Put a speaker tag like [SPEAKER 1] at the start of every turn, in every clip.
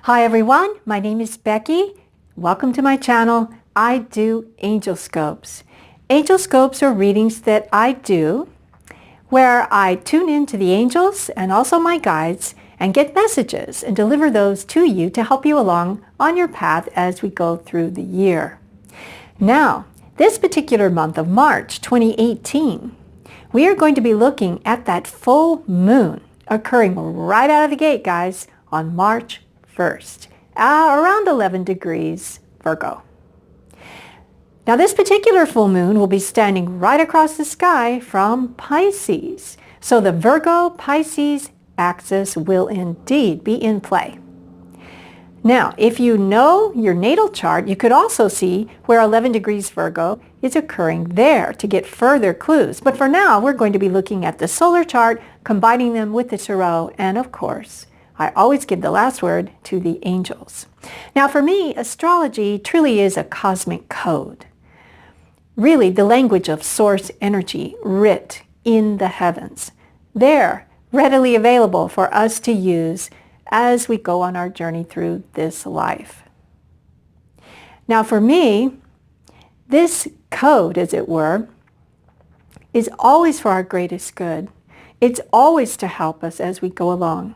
[SPEAKER 1] Hi everyone, my name is Becky. Welcome to my channel. I do AngelScopes. AngelScopes are readings that I do where I tune in to the angels and also my guides and get messages and deliver those to you to help you along on your path as we go through the year. Now, this particular month of March 2018, we are going to be looking at that full moon occurring right out of the gate, guys, on March 1st, around 11 degrees Virgo. Now this particular full moon will be standing right across the sky from Pisces. So the Virgo-Pisces axis will indeed be in play. Now, if you know your natal chart, you could also see where 11 degrees Virgo is occurring there to get further clues. But for now, we're going to be looking at the solar chart, combining them with the tarot, and of course, I always give the last word to the angels. Now for me, astrology truly is a cosmic code. Really the language of source energy writ in the heavens. They're readily available for us to use as we go on our journey through this life. Now for me, this code, as it were, is always for our greatest good. It's always to help us as we go along.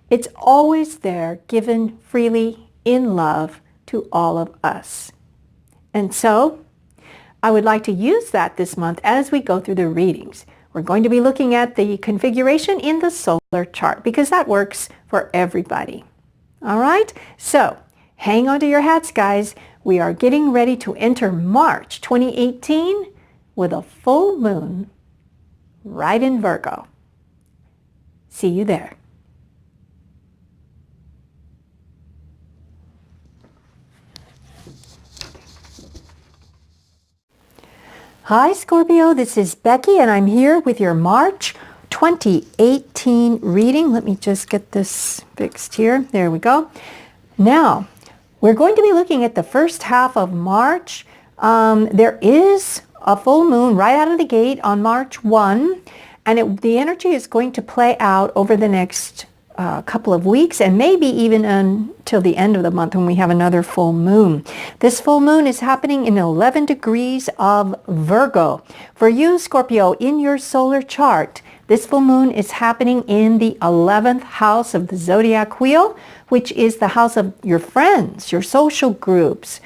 [SPEAKER 1] It's always there, given freely in love to all of us. And so, I would like to use that this month as we go through the readings. We're going to be looking at the configuration in the solar chart because that works for everybody. All right? So, hang on to your hats, guys. We are getting ready to enter March 2018 with a full moon right in Virgo. See you there. Hi Scorpio, this is Becky and I'm here with your March 2018 reading. Let me just get this fixed here. There we go. Now, we're going to be looking at the first half of March. There is a full moon right out of the gate on March 1, and the energy is going to play out over the next couple of weeks and maybe even until the end of the month when we have another full moon. This full moon is happening in 11 degrees of Virgo. For you, Scorpio, in your solar chart, this full moon is happening in the 11th house of the zodiac wheel, which is the house of your friends, your social groups,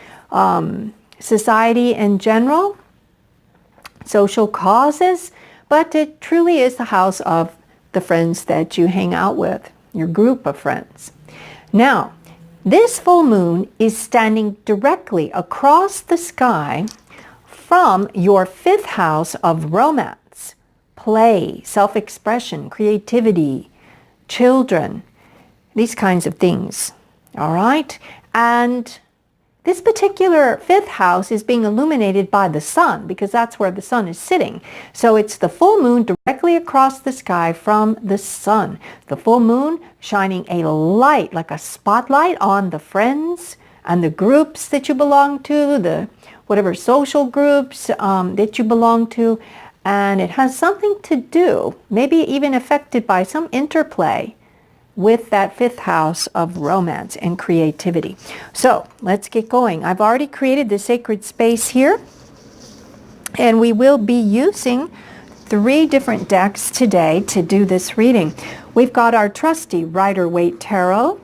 [SPEAKER 1] society in general, social causes, but it truly is the house of the friends that you hang out with, your group of friends. Now, this full moon is standing directly across the sky from your 5th house of romance, play, self-expression, creativity, children, these kinds of things. All right? And this particular 5th house is being illuminated by the sun because that's where the sun is sitting. So it's the full moon directly across the sky from the sun. The full moon shining a light, like a spotlight, on the friends and the groups that you belong to, the whatever social groups that you belong to. And it has something to do, maybe even affected by some interplay with that 5th house of romance and creativity. So let's get going. I've already created the sacred space here, and we will be using 3 different decks today to do this reading. We've got our trusty Rider-Waite Tarot,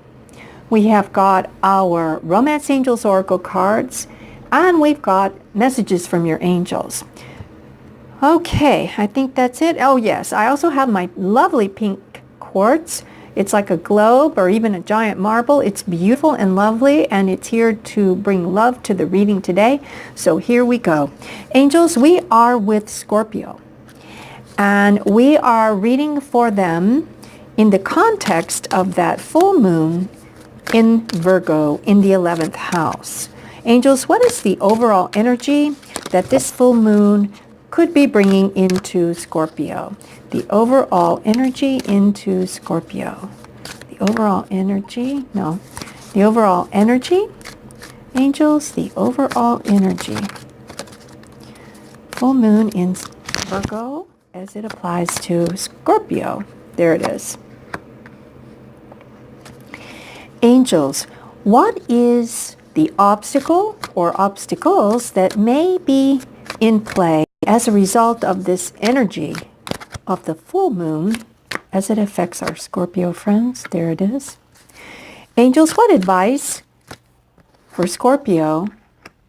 [SPEAKER 1] we have got our Romance Angels Oracle cards, and we've got messages from your angels. Okay, I think that's it. Oh yes, I also have my lovely pink quartz. It's like a globe or even a giant marble. It's beautiful and lovely, and it's here to bring love to the reading today. So here we go. Angels, we are with Scorpio, and we are reading for them in the context of that full moon in Virgo in the 11th house. Angels, what is the overall energy that this full moon could be bringing into Scorpio? The overall energy into Scorpio. The overall energy, the overall energy, angels, the overall energy. Full moon in Virgo as it applies to Scorpio. There it is. Angels, What is the obstacle or obstacles that may be in play as a result of this energy of the full moon as it affects our Scorpio friends? There it is. Angels, what advice for Scorpio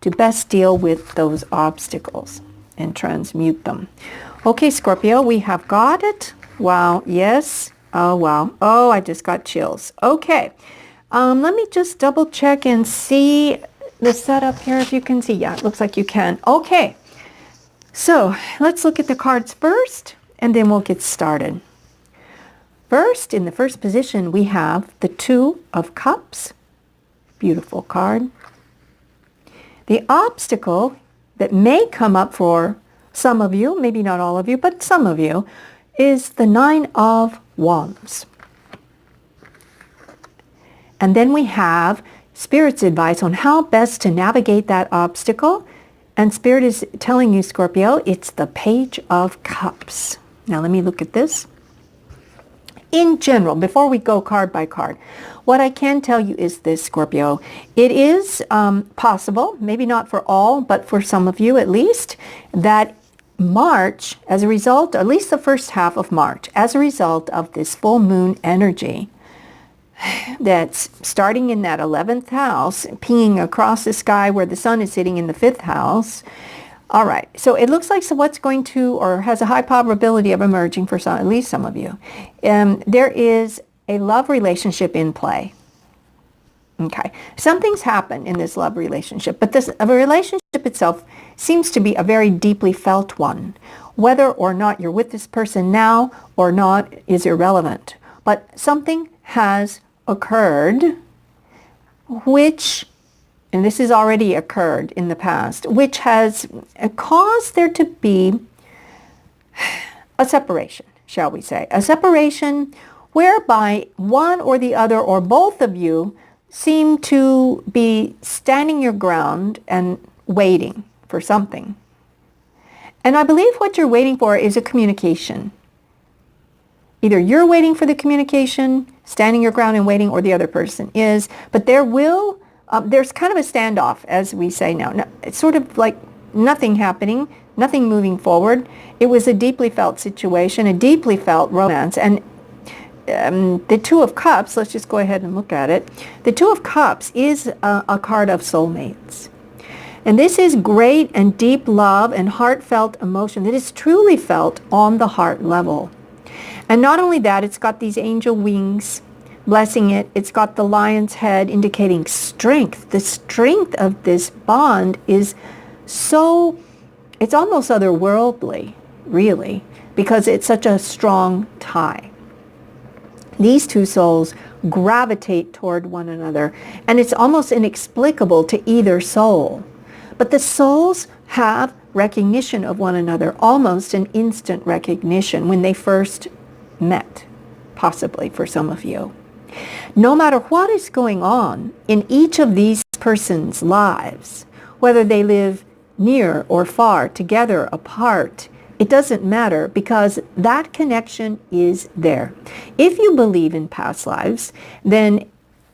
[SPEAKER 1] to best deal with those obstacles and transmute them? Okay, Scorpio, we have got it. Wow, yes. Oh, wow. Oh, I just got chills. Okay. Let me just double check and see the setup here if you can see. Yeah, it looks like you can. Okay. So let's look at the cards first, and then we'll get started. First, in the first position, we have the Two of Cups. Beautiful card. The obstacle that may come up for some of you, maybe not all of you, but some of you, is the Nine of Wands. And then we have Spirit's advice on how best to navigate that obstacle. And Spirit is telling you, Scorpio, it's the Page of Cups. Now let me look at this. In general, before we go card by card, what I can tell you is this, Scorpio. It is possible, maybe not for all, but for some of you at least, that March, as a result, at least the first half of March, as a result of this full moon energy, that's starting in that 11th house, pinging across the sky where the sun is sitting in the 5th house. All right, so it looks like what's going to, or has a high probability of emerging for some, at least some of you. There is a love relationship in play. Okay, something's happened in this love relationship, but this relationship itself seems to be a very deeply felt one. Whether or not you're with this person now or not is irrelevant, but something has occurred which, and this has already occurred in the past, which has caused there to be a separation, shall we say. A separation whereby one or the other or both of you seem to be standing your ground and waiting for something. And I believe what you're waiting for is a communication. Either you're waiting for the communication, standing your ground and waiting, or the other person is. But there's kind of a standoff, as we say now. It's sort of like nothing happening, nothing moving forward. It was a deeply felt situation, a deeply felt romance. And the Two of Cups, let's just go ahead and look at it. The Two of Cups is a card of soulmates. And this is great and deep love and heartfelt emotion that is truly felt on the heart level. And not only that, it's got these angel wings blessing it. It's got the lion's head indicating strength. The strength of this bond is so, it's almost otherworldly, really, because it's such a strong tie. These two souls gravitate toward one another, and it's almost inexplicable to either soul. But the souls have recognition of one another, almost an instant recognition when they first met, possibly for some of you. No matter what is going on in each of these persons' lives, whether they live near or far, together, apart, it doesn't matter, because that connection is there. If you believe in past lives, then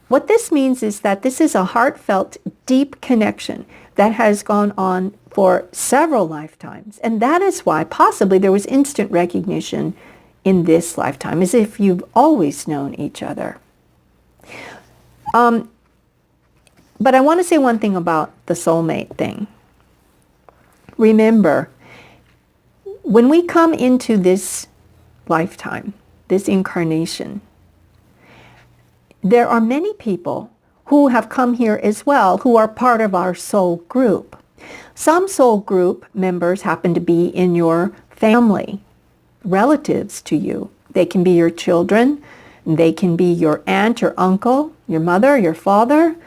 [SPEAKER 1] what this means is that this is a heartfelt, deep connection that has gone on for several lifetimes. And that is why possibly there was instant recognition in this lifetime, as if you've always known each other. But I want to say one thing about the soulmate thing. Remember, when we come into this lifetime, this incarnation, there are many people who have come here as well who are part of our soul group. Some soul group members happen to be in your family, relatives to you. They can be your children. They can be your aunt, your uncle, your mother, your father.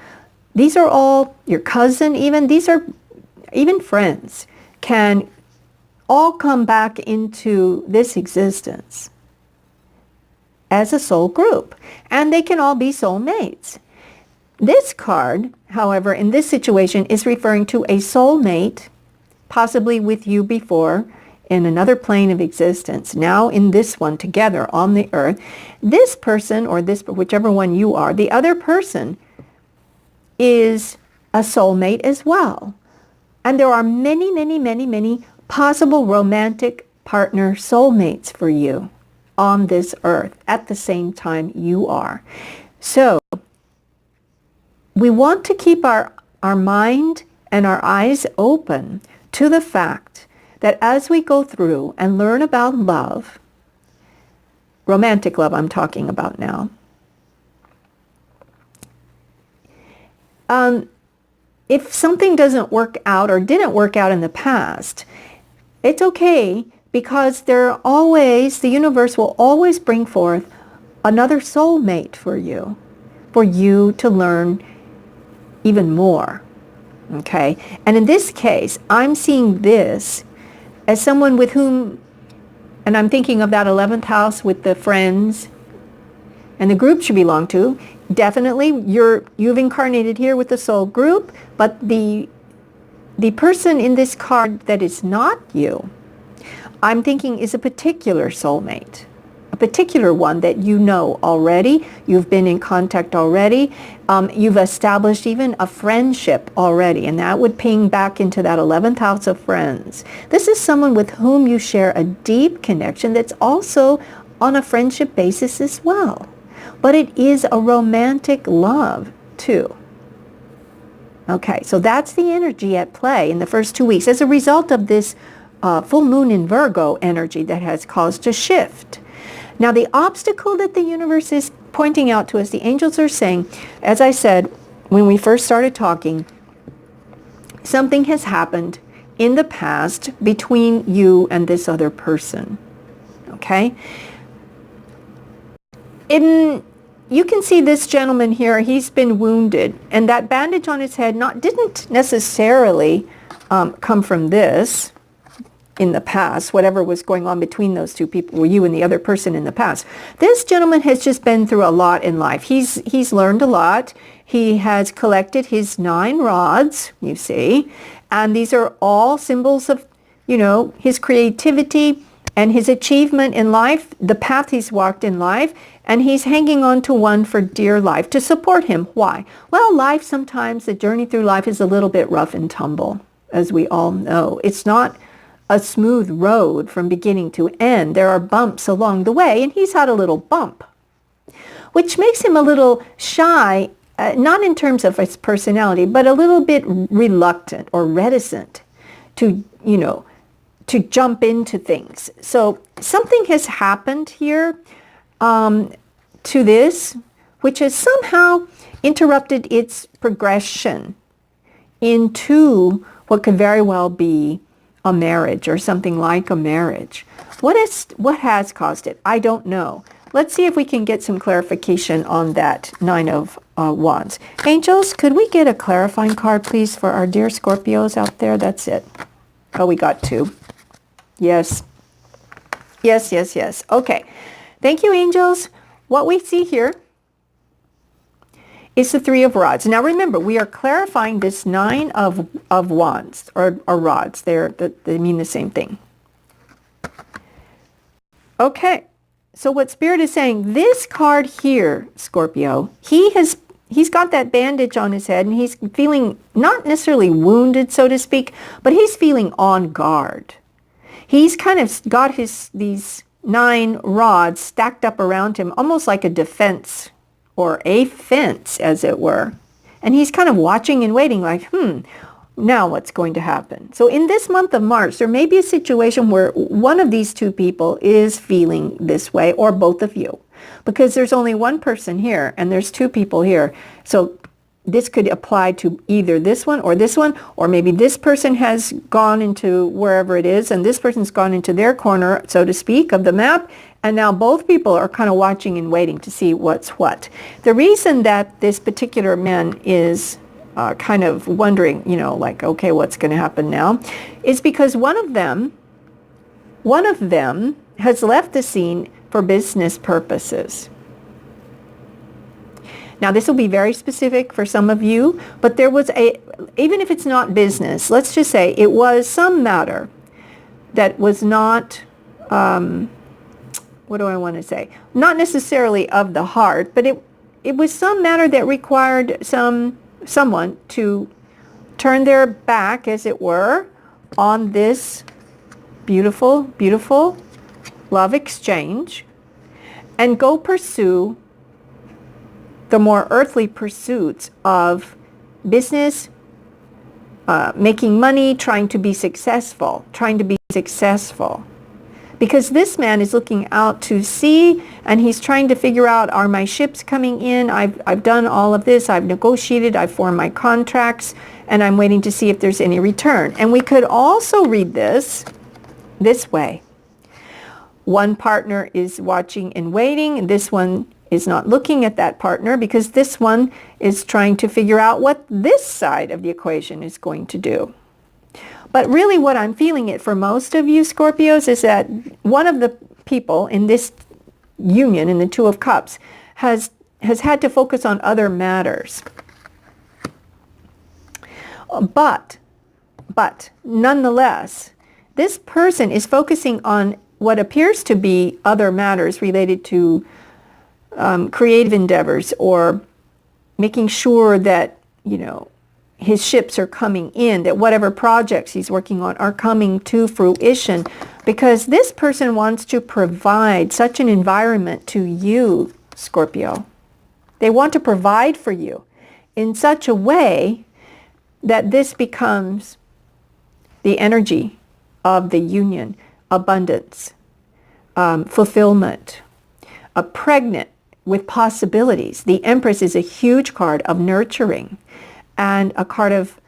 [SPEAKER 1] These are all your cousin even. These are even friends can all come back into this existence as a soul group. And they can all be soulmates. This card, however, in this situation is referring to a soulmate, possibly with you before, in another plane of existence, now in this one together on the earth. This person, or this, whichever one you are, the other person is a soulmate as well. And there are many, many, many, many possible romantic partner soulmates for you on this earth at the same time you are. So we want to keep our mind and our eyes open to the fact that as we go through and learn about love, romantic love I'm talking about now, if something doesn't work out or didn't work out in the past, it's okay, because the universe will always bring forth another soulmate for you to learn even more. Okay? And in this case, I'm seeing this as someone with whom, and I'm thinking of that 11th house with the friends and the groups you belong to. Definitely, you've incarnated here with the soul group, but the person in this card that is not you, I'm thinking is a particular soulmate, a particular one that you know already, you've been in contact already, you've established even a friendship already, and that would ping back into that 11th house of friends. This is someone with whom you share a deep connection that's also on a friendship basis as well. But it is a romantic love too. Okay, so that's the energy at play in the first 2 weeks as a result of this full moon in Virgo energy that has caused a shift. Now, the obstacle that the universe is pointing out to us, the angels are saying, as I said when we first started talking, something has happened in the past between you and this other person. Okay? You can see this gentleman here, he's been wounded, and that bandage on his head didn't necessarily come from this in the past, whatever was going on between those two people, or you and the other person in the past. This gentleman has just been through a lot in life. He's learned a lot. He has collected his 9 rods, you see, and these are all symbols of, his creativity and his achievement in life, the path he's walked in life, and he's hanging on to one for dear life to support him. Why? Well, life sometimes, the journey through life is a little bit rough and tumble, as we all know. It's not a smooth road from beginning to end. There are bumps along the way, and he's had a little bump, which makes him a little shy, not in terms of his personality, but a little bit reluctant or reticent to, to jump into things. So something has happened here to this, which has somehow interrupted its progression into what could very well be a marriage or something like a marriage. What has caused it? I don't know. Let's see if we can get some clarification on that 9 of Wands. Angels, could we get a clarifying card, please, for our dear Scorpios out there? That's it. Oh, we got 2. Yes. Yes, yes, yes. Okay. Thank you, angels. What we see here is the 3 of rods. Now remember, we are clarifying this 9 of wands or rods. They mean the same thing. Okay. So what Spirit is saying, this card here, Scorpio, he's got that bandage on his head, and he's feeling not necessarily wounded, so to speak, but he's feeling on guard. He's kind of got these 9 rods stacked up around him, almost like a defense or a fence, as it were. And he's kind of watching and waiting like, now what's going to happen? So in this month of March, there may be a situation where one of these 2 people is feeling this way, or both of you, because there's only one person here and there's 2 people here. So this could apply to either this one, or maybe this person has gone into wherever it is and this person's gone into their corner, so to speak, of the map, and now both people are kind of watching and waiting to see what's what. The reason that this particular man is kind of wondering, like, okay, what's going to happen now, is because one of them has left the scene for business purposes. Now, this will be very specific for some of you, but there was even if it's not business, let's just say it was some matter that was not, what do I want to say? Not necessarily of the heart, but it was some matter that required some someone to turn their back, as it were, on this beautiful, beautiful love exchange and go pursue the more earthly pursuits of business, making money, trying to be successful. Because this man is looking out to sea, and he's trying to figure out, are my ships coming in? I've done all of this. I've negotiated. I've formed my contracts, and I'm waiting to see if there's any return. And we could also read this way. One partner is watching and waiting, and this one is not looking at that partner because this one is trying to figure out what this side of the equation is going to do. But really what I'm feeling it for most of you Scorpios is that one of the people in this union, in the Two of Cups, has had to focus on other matters. But nonetheless, this person is focusing on what appears to be other matters related to creative endeavors, or making sure that, his ships are coming in, that whatever projects he's working on are coming to fruition, because this person wants to provide such an environment to you, Scorpio. They want to provide for you in such a way that this becomes the energy of the union, abundance, fulfillment, pregnant with possibilities. The Empress is a huge card of nurturing, and a card of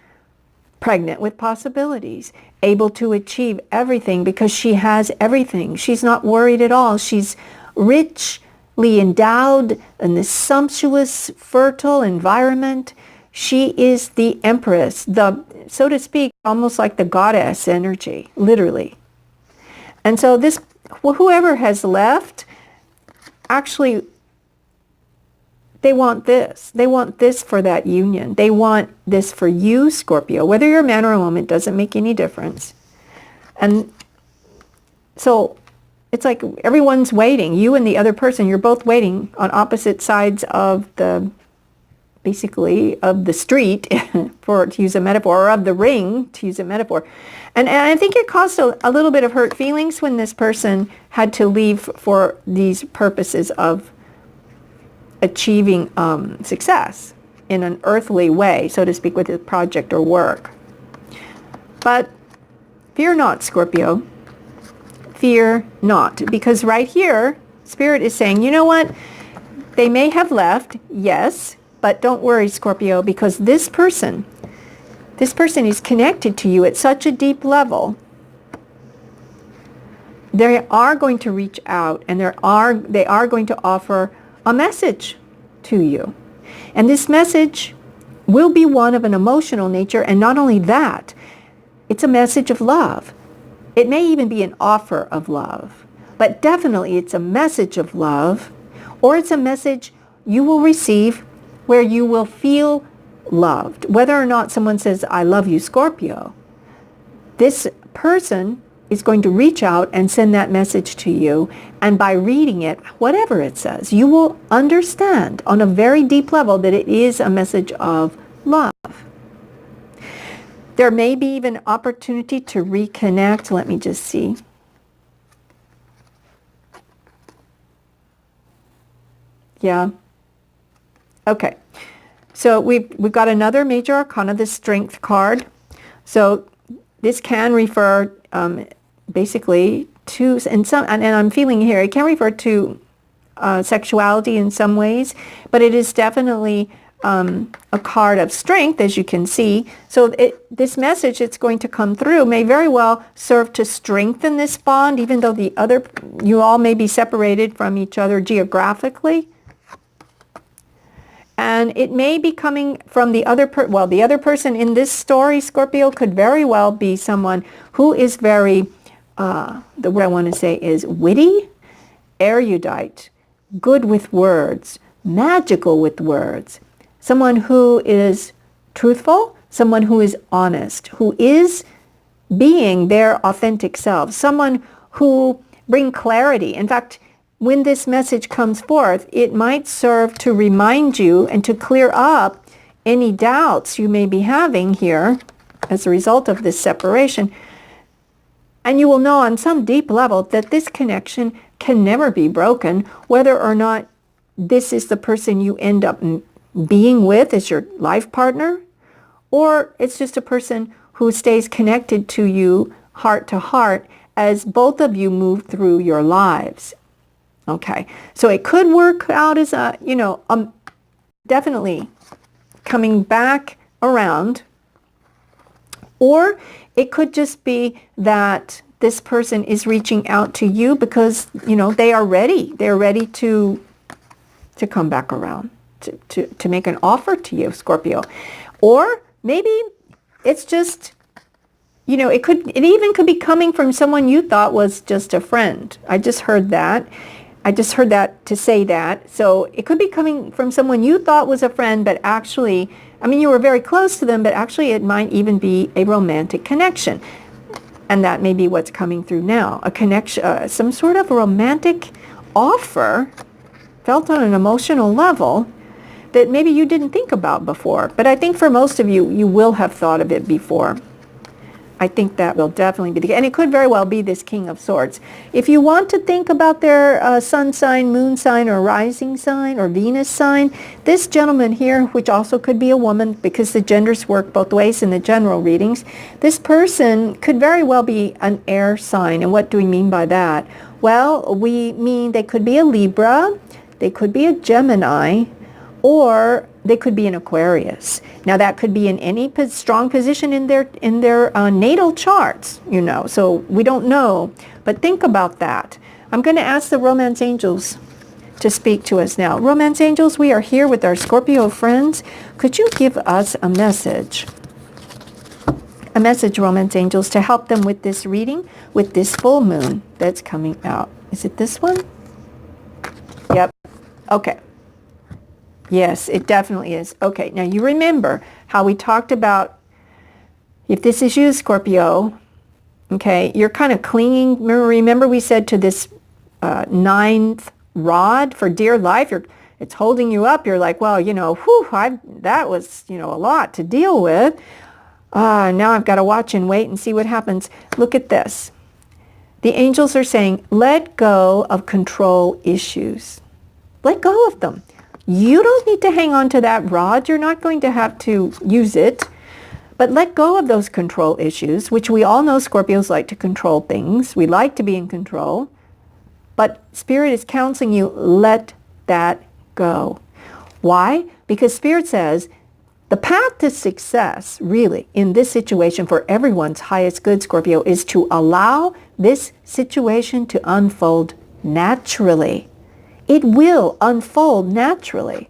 [SPEAKER 1] pregnant with possibilities, able to achieve everything because she has everything. She's not worried at all. She's richly endowed in this sumptuous, fertile environment. She is the Empress, so to speak, almost like the goddess energy, literally. And so whoever has left, actually, they want this. They want this for that union. They want this for you, Scorpio. Whether you're a man or a woman, it doesn't make any difference. And so it's like everyone's waiting. You and the other person, you're both waiting on opposite sides of basically of the street, to use a metaphor, or of the ring, to use a metaphor. And I think it caused a little bit of hurt feelings when this person had to leave for these purposes of achieving success in an earthly way, so to speak, with a project or work. But fear not, Scorpio. Fear not. Because right here, Spirit is saying, you know what? They may have left, yes, but don't worry, Scorpio, because this person is connected to you at such a deep level. They are going to reach out, and they are going to offer a message to you. And this message will be one of an emotional nature, and not only that, it's a message of love. It may even be an offer of love, but definitely it's a message of love, or it's a message you will receive where you will feel loved. Whether or not someone says, I love you, Scorpio, this person is going to reach out and send that message to you. And by reading it, whatever it says, you will understand on a very deep level that it is a message of love. There may be even opportunity to reconnect. Let me just see. Yeah. Okay. So we've got another major arcana, the Strength card. So this can refer basically to, and I'm feeling here, it can refer to sexuality in some ways, but it is definitely a card of strength, as you can see. So this message that's going to come through may very well serve to strengthen this bond, even though you all may be separated from each other geographically. And it may be coming from the other person in this story, Scorpio, could very well be someone who is very, the word I want to say is witty, erudite, good with words, magical with words, someone who is truthful, someone who is honest, who is being their authentic self, someone who bring clarity. In fact, when this message comes forth, it might serve to remind you and to clear up any doubts you may be having here as a result of this separation. And you will know on some deep level that this connection can never be broken, whether or not this is the person you end up being with as your life partner, or it's just a person who stays connected to you heart to heart as both of you move through your lives. Okay, so it could work out as a, definitely coming back around, or it could just be that this person is reaching out to you because, they are ready. They're ready to come back around, to make an offer to you, Scorpio. Or maybe it's just, it even could be coming from someone you thought was just a friend. I just heard that to say that. So it could be coming from someone you thought was a friend, but actually, you were very close to them, but actually it might even be a romantic connection. And that may be what's coming through now. A connection, some sort of romantic offer felt on an emotional level that maybe you didn't think about before. But I think for most of you, you will have thought of it before. I think that will definitely be the case. And it could very well be this King of Swords. If you want to think about their sun sign, moon sign, or rising sign, or Venus sign, this gentleman here, which also could be a woman because the genders work both ways in the general readings, this person could very well be an air sign. And what do we mean by that? Well, we mean they could be a Libra, they could be a Gemini, or they could be an Aquarius. Now that could be in any strong position in their natal charts, so we don't know, but think about that. I'm going to ask the Romance Angels to speak to us now. Romance Angels, we are here with our Scorpio friends. Could you give us a message? A message, Romance Angels, to help them with this reading, with this full moon that's coming out. Is it this one? Yep. Okay. Yes, it definitely is. Okay, now you remember how we talked about, if this is you, Scorpio, okay, you're kind of clinging. Remember we said to this ninth rod for dear life, it's holding you up. You're like, well, that was, a lot to deal with. Now I've got to watch and wait and see what happens. Look at this. The angels are saying, let go of control issues. Let go of them. You don't need to hang on to that rod. You're not going to have to use it. But let go of those control issues, which we all know Scorpios like to control things. We like to be in control. But Spirit is counseling you, let that go. Why? Because Spirit says the path to success, really, in this situation for everyone's highest good, Scorpio, is to allow this situation to unfold naturally. It will unfold naturally.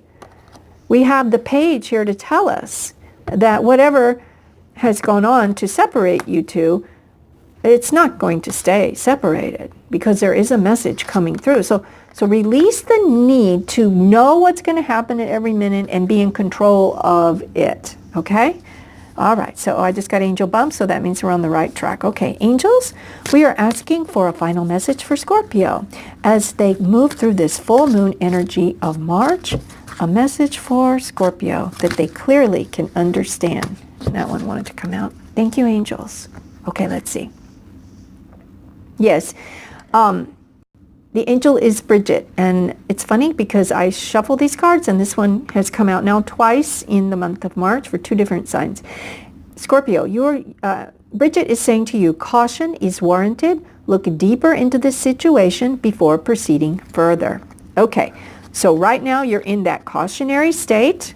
[SPEAKER 1] We have the page here to tell us that whatever has gone on to separate you two, it's not going to stay separated because there is a message coming through. So release the need to know what's going to happen at every minute and be in control of it. Okay? All right, so I just got angel bumps, so that means we're on the right track. Okay, angels, we are asking for a final message for Scorpio as they move through this full moon energy of March, a message for Scorpio that they clearly can understand. That one wanted to come out. Thank you, angels. Okay, let's see. Yes, the angel is Bridget, and it's funny because I shuffle these cards and this one has come out now twice in the month of March for two different signs. Scorpio, Bridget is saying to you, caution is warranted. Look deeper into this situation before proceeding further. Okay, so right now you're in that cautionary state,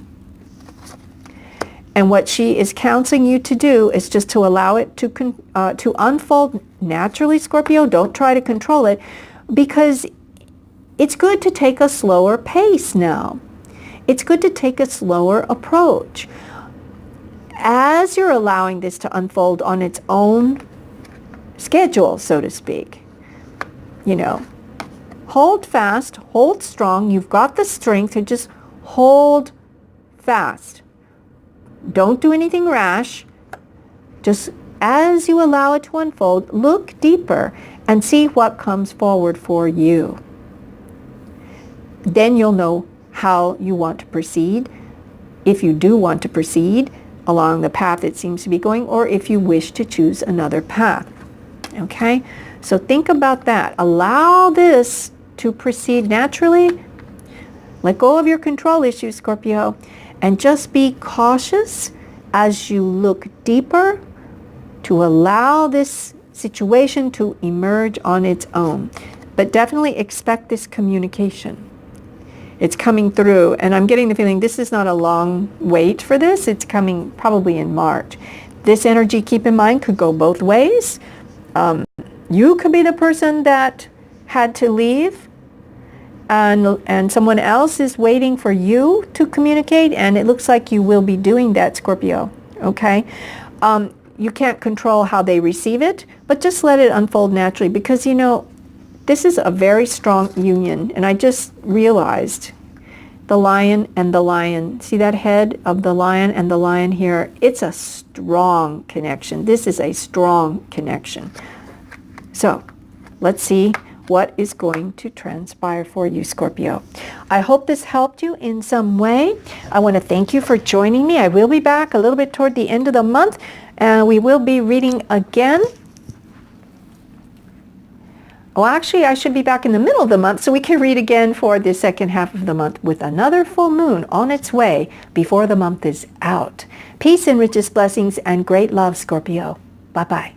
[SPEAKER 1] and what she is counseling you to do is just to allow it to unfold naturally, Scorpio. Don't try to control it, because it's good to take a slower pace now. It's good to take a slower approach. As you're allowing this to unfold on its own schedule, so to speak, hold fast, hold strong. You've got the strength to just hold fast. Don't do anything rash. Just as you allow it to unfold, look deeper and see what comes forward for you. Then you'll know how you want to proceed. if you do want to proceed along the path it seems to be going, or if you wish to choose another path. Okay? So think about that. Allow this to proceed naturally. Let go of your control issues, Scorpio, and just be cautious as you look deeper to allow this situation to emerge on its own. But definitely expect this communication. It's coming through, and I'm getting the feeling this is not a long wait for this. It's coming probably in March. This energy, keep in mind, could go both ways. You could be the person that had to leave, and someone else is waiting for you to communicate, and it looks like you will be doing that, Scorpio. Okay? You can't control how they receive it, but just let it unfold naturally, because, you know, this is a very strong union, and I just realized the lion and the lion. See that head of the lion and the lion here? It's a strong connection. This is a strong connection. So let's see what is going to transpire for you, Scorpio. I hope this helped you in some way. I want to thank you for joining me. I will be back a little bit toward the end of the month, and we will be reading again. Well, actually, I should be back in the middle of the month so we can read again for the second half of the month with another full moon on its way before the month is out. Peace and richest blessings and great love, Scorpio. Bye-bye.